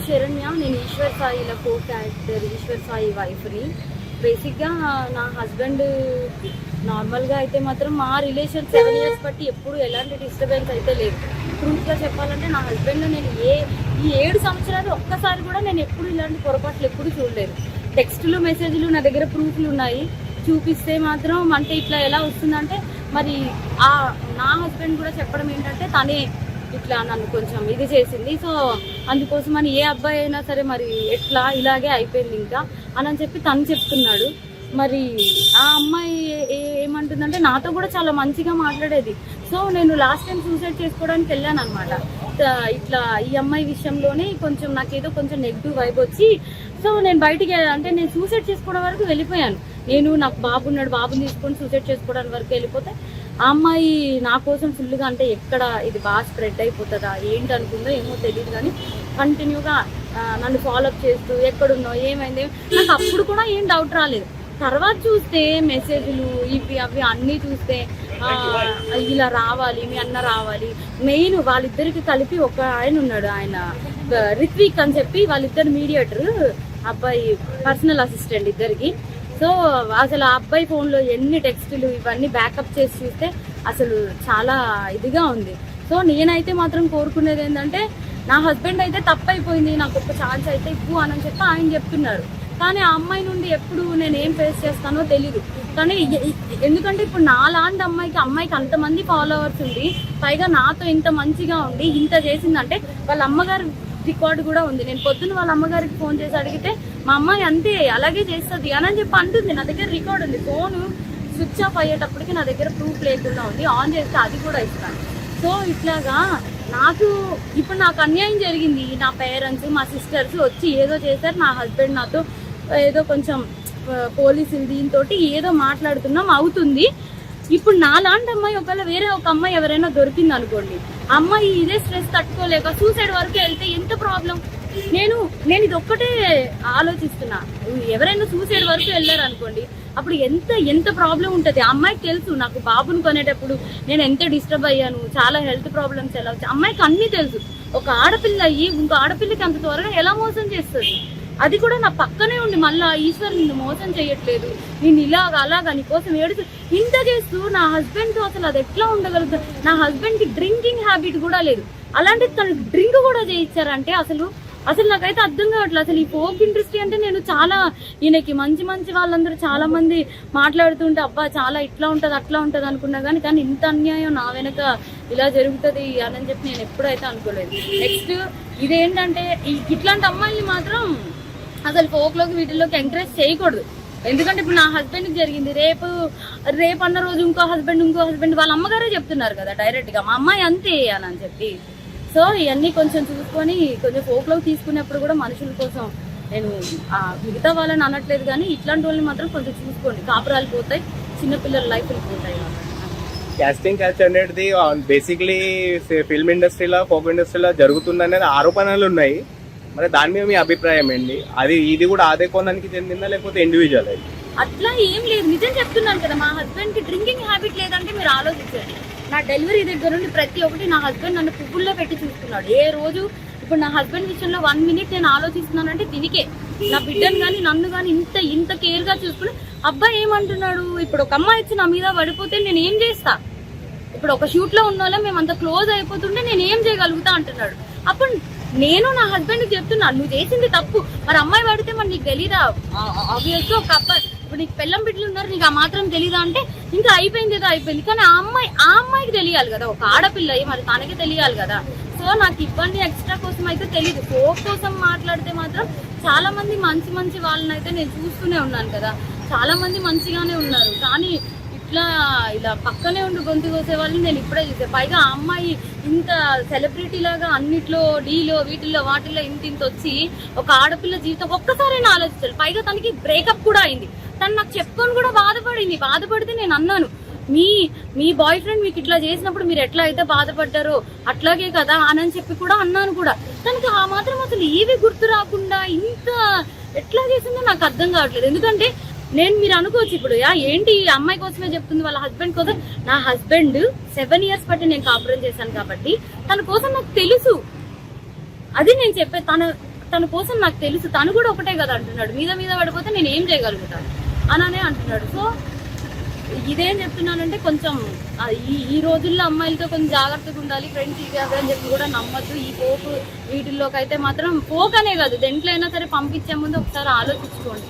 శరణ్య. నేను ఈశ్వర్ సాయిలో కో క్యారెక్టర్ ఈశ్వర్ సాయి వైఫ్ని. బేసిక్గా నా హస్బెండ్ నార్మల్గా అయితే మాత్రం మా రిలేషన్ 7 years బట్టి ఎప్పుడు ఎలాంటి డిస్టర్బెన్స్ అయితే లేదు. ట్రూత్గా చెప్పాలంటే నా హస్బెండ్ నేను ఈ 7 సంవత్సరాలు ఒక్కసారి కూడా నేను ఎప్పుడు ఇలాంటి పొరపాట్లు ఎప్పుడు చూడలేదు. టెక్స్టులు మెసేజ్లు నా దగ్గర ప్రూఫ్లు ఉన్నాయి, చూపిస్తే మాత్రం అంటే ఇట్లా ఎలా వస్తుందంటే మరి నా హస్బెండ్ కూడా చెప్పడం ఏంటంటే తనే ఇట్లా నన్ను కొంచెం ఇది చేసింది. సో అందుకోసం అని ఏ అబ్బాయి అయినా సరే మరి ఎట్లా ఇలాగే అయిపోయింది ఇంకా అని చెప్పి తను చెప్తున్నాడు. మరి ఆ అమ్మాయి ఏమంటుందంటే నాతో కూడా చాలా మంచిగా మాట్లాడేది. సో నేను లాస్ట్ టైం సూసైడ్ చేసుకోవడానికి వెళ్ళాను అనమాట. ఇట్లా ఈ అమ్మాయి విషయంలోనే కొంచెం నాకేదో కొంచెం నెగిటివ్ వైబ్ వచ్చి సో నేను బయటికి అంటే నేను సూసైడ్ చేసుకోవడం వరకు వెళ్ళిపోయాను. నేను నాకు బాబు ఉన్నాడు, బాబుని తీసుకొని సూసైడ్ చేసుకోవడానికి వరకు వెళ్ళిపోతే ఆ అమ్మాయి నా కోసం ఫుల్గా అంటే ఎక్కడ ఇది బాగా స్ప్రెడ్ అయిపోతుందా ఏంటి అనుకుందో ఏమో తెలియదు, కానీ కంటిన్యూగా నన్ను ఫాలోఅప్ చేస్తూ ఎక్కడున్నావు ఏమైంది నాకు అప్పుడు కూడా ఏం డౌట్ రాలేదు. తర్వాత చూస్తే మెసేజ్లు ఇవి అవి అన్నీ చూస్తే ఇలా రావాలి, మీ అన్న రావాలి. మెయిన్ వాళ్ళిద్దరికి కలిపి ఒక ఆయన ఉన్నాడు, ఆయన రిత్విక్ అని చెప్పి వాళ్ళిద్దరు మీడియేటర్, అబ్బాయి పర్సనల్ అసిస్టెంట్ ఇద్దరికి. సో అసలు ఆ అబ్బాయి ఫోన్లో ఎన్ని టెక్స్టులు ఇవన్నీ బ్యాకప్ చేసి చూస్తే అసలు చాలా ఇదిగా ఉంది. సో నేనైతే మాత్రం కోరుకునేది ఏంటంటే నా హస్బెండ్ అయితే తప్పైపోయింది, నాకు ఒక ఛాన్స్ అయితే ఇవ్వు అని చెప్పి ఆయన చెప్తున్నారు. కానీ ఆ అమ్మాయి నుండి ఎప్పుడు నేను ఏం ఫేస్ చేస్తానో తెలీదు. కానీ ఎందుకంటే ఇప్పుడు నాలాంటి అమ్మాయికి అంతమంది ఫాలోవర్స్ ఉండి పైగా నాతో ఇంత మంచిగా ఉండి ఇంత చేసిందంటే వాళ్ళ అమ్మగారు రికార్డు కూడా ఉంది. నేను పొద్దున్న వాళ్ళ అమ్మగారికి ఫోన్ చేసి అడిగితే మా అమ్మాయి అంతే అలాగే చేస్తుంది అని చెప్పి అంటుంది. నా దగ్గర రికార్డు ఉంది, ఫోను స్విచ్ ఆఫ్ అయ్యేటప్పటికి నా దగ్గర ప్రూఫ్ లేకుండా ఉంది, ఆన్ చేస్తే అది కూడా ఇస్తాను. సో ఇట్లాగా ఇప్పుడు నాకు అన్యాయం జరిగింది. నా పేరెంట్స్ మా సిస్టర్స్ వచ్చి ఏదో చేశారు, నా హస్బెండ్ నాతో ఏదో కొంచెం పోలీసులు దీంతో ఏదో మాట్లాడుతున్నాం అవుతుంది. ఇప్పుడు నాలాంటి అమ్మాయి ఒకవేళ వేరే ఒక అమ్మాయి ఎవరైనా దొరికింది అనుకోండి, అమ్మాయి ఇదే స్ట్రెస్ తట్టుకోలేక సూసైడ్ వరకు వెళ్తే ఎంత ప్రాబ్లం. నేను ఇది ఒక్కటే ఆలోచిస్తున్నా, ఎవరైనా సూసైడ్ వరకు వెళ్ళారు అనుకోండి అప్పుడు ఎంత ప్రాబ్లం ఉంటుంది. అమ్మాయికి తెలుసు నాకు బాబుని కొనేటప్పుడు నేను ఎంత డిస్టర్బ్ అయ్యాను, చాలా హెల్త్ ప్రాబ్లమ్స్ ఎలా వచ్చాయి అమ్మాయికి అన్నీ తెలుసు. ఒక ఆడపిల్ల అయ్యి ఇంకో ఆడపిల్లకి అంత త్వరగా ఎలా మోసం చేస్తుంది, అది కూడా నా పక్కనే ఉండి మళ్ళీ ఈశ్వర్ నిన్ను మోసం చేయట్లేదు, నేను అలాగా నీకోసం ఏడుస్తూ ఇంత చేస్తూ నా హస్బెండ్తో అసలు అది ఎట్లా ఉండగలుగుతుంది. నా హస్బెండ్కి డ్రింకింగ్ హ్యాబిట్ కూడా లేదు, అలాంటి తను డ్రింక్ కూడా చేయించారంటే అసలు నాకైతే అర్థం కావట్లేదు. అసలు ఈ ఫోక్ ఇండస్ట్రీ అంటే నేను చాలా ఈయనకి మంచి వాళ్ళందరూ చాలా మంది మాట్లాడుతుంటే అబ్బా చాలా ఇట్లా ఉంటుంది అట్లా ఉంటుంది అనుకున్నా కానీ ఇంత అన్యాయం నా వెనక ఇలా జరుగుతుంది అని చెప్పి నేను ఎప్పుడైతే అనుకోలేదు. నెక్స్ట్ ఇదేంటంటే ఇట్లాంటి అమ్మాయిని మాత్రం అసలు ఫోక్లోకి వీటిల్లోకి ఎంకరేజ్ చేయకూడదు. ఎందుకంటే ఇప్పుడు నా హస్బెండ్కి జరిగింది, రేపు అన్న రోజు ఇంకో హస్బెండ్ వాళ్ళ అమ్మగారే చెప్తున్నారు కదా డైరెక్ట్గా మా అమ్మాయి అంతే అని చెప్పి. సో ఇవన్నీ కొంచెం చూసుకొని కొంచెం ఫోక్లోకి తీసుకునేప్పుడు కూడా మనుషుల కోసం నేను మిగతా వాళ్ళని అనట్లేదు, కానీ ఇట్లాంటి వాళ్ళని మాత్రం కొంచెం చూసుకోండి, కాపురాలు పోతాయి, చిన్నపిల్లల లైఫ్లు పోతాయి. కాస్టింగ్ కల్చర్ అనేది బేసిక్లీ ఫిల్మ్ ఇండస్ట్రీలో ఫోక్ ఇండస్ట్రీలో జరుగుతుందనేది ఆరోపణలు ఉన్నాయి. మరి దాని మీద మీ అభిప్రాయం ఏంటి? ఇది కూడా అదే కోణానికి చెందిందా లేకపోతే ఇండివిజువల్? అట్లా ఏం లేదు, నిజం చెప్తున్నాను కదా. మా హస్బెండ్కి డ్రింకింగ్ హ్యాబిట్ లేదంటే మీరు ఆలోచించండి. నా డెలివరీ దగ్గర నుండి ప్రతి ఒక్కటి నా హస్బెండ్ నన్ను పువ్వుల్లో పెట్టి చూస్తున్నాడు. ఏ రోజు ఇప్పుడు నా హస్బెండ్ విషయంలో 1 minute నేను ఆలోచిస్తున్నానంటే దీనికే, నా బిడ్డను కానీ నన్ను కానీ ఇంత కేర్గా చూసుకుని అబ్బాయి ఏమంటున్నాడు, ఇప్పుడు ఒక అమ్మాయి వచ్చి నా మీద పడిపోతే నేను ఏం చేస్తా, ఇప్పుడు ఒక షూట్లో ఉన్న వాళ్ళం మేము అంత క్లోజ్ అయిపోతుంటే నేను ఏం చేయగలుగుతా అంటున్నాడు. అప్పుడు నేను నా హస్బెండ్కి చెప్తున్నా నువ్వు చేసింది తప్పు, మరి అమ్మాయి పడితే మరి నీకు తెలీదా, ఆబ్వియస్గా ఒక అబ్బాయి ఇప్పుడు నీకు పెళ్ళం బిడ్డలు ఉన్నారు నీకు ఆ మాత్రం తెలీదా అంటే ఇంకా అయిపోయింది ఏదో అయిపోయింది. కానీ ఆ అమ్మాయికి తెలియాలి కదా, ఒక ఆడపిల్ల మరి తనకి తెలియాలి కదా. సో నాకు ఇబ్బంది ఎక్స్ట్రా కోసం అయితే తెలీదు. ఫోక్ కోసం మాట్లాడితే మాత్రం చాలా మంది మంచి వాళ్ళని అయితే నేను చూస్తూనే ఉన్నాను కదా, చాలా మంది మంచిగానే ఉన్నారు. కానీ ఇలా పక్కనే ఉండి గొంతు కోసే వాళ్ళని నేను ఇప్పుడే చూసే. పైగా ఆ అమ్మాయి ఇంత సెలబ్రిటీ లాగా అన్నిట్లో డీలో వీటిల్లో వాటిల్లో ఇంత వచ్చి ఒక ఆడపిల్ల జీవితం ఒక్కసారైనా ఆలోచించాలి. పైగా తనకి బ్రేకప్ కూడా అయింది, తను నాకు చెప్పుకొని కూడా బాధపడితే నేను అన్నాను మీ బాయ్ ఫ్రెండ్ మీకు ఇట్లా చేసినప్పుడు మీరు ఎట్లా అయితే బాధపడ్డారో అట్లాగే కదా అని చెప్పి కూడా అన్నాను కూడా. తనకి ఆ మాత్రం అసలు ఏవి గుర్తు రాకుండా ఇంత ఎట్లా చేసిందో నాకు అర్థం కావట్లేదు. ఎందుకంటే మీరు అనుకోవచ్చు ఇప్పుడు ఏంటి ఈ అమ్మాయి కోసమే చెప్తుంది వాళ్ళ హస్బెండ్ కోసం. నా హస్బెండ్ 7 years బట్టి నేను కాపురం చేశాను కాబట్టి తన కోసం నాకు తెలుసు. అది నేను చెప్పే తన కోసం నాకు తెలుసు, తను కూడా ఒకటే కదా అంటున్నాడు, మీద మీద పడిపోతే నేను ఏం చేయగలుగుతాను అననే అంటున్నాడు. సో ఇదేం చెప్తున్నానంటే కొంచెం ఈ రోజుల్లో అమ్మాయిలతో కొంచెం జాగ్రత్తగా ఉండాలి, ఫ్రెండ్స్ ఇవి అవి అని చెప్పి కూడా నమ్మద్దు. ఈ పోకు వీటిల్లోకి అయితే మాత్రం పోక్ అనే కాదు, దేంట్లో అయినా సరే పంపించే ముందు ఒకసారి ఆలోచించుకోండి.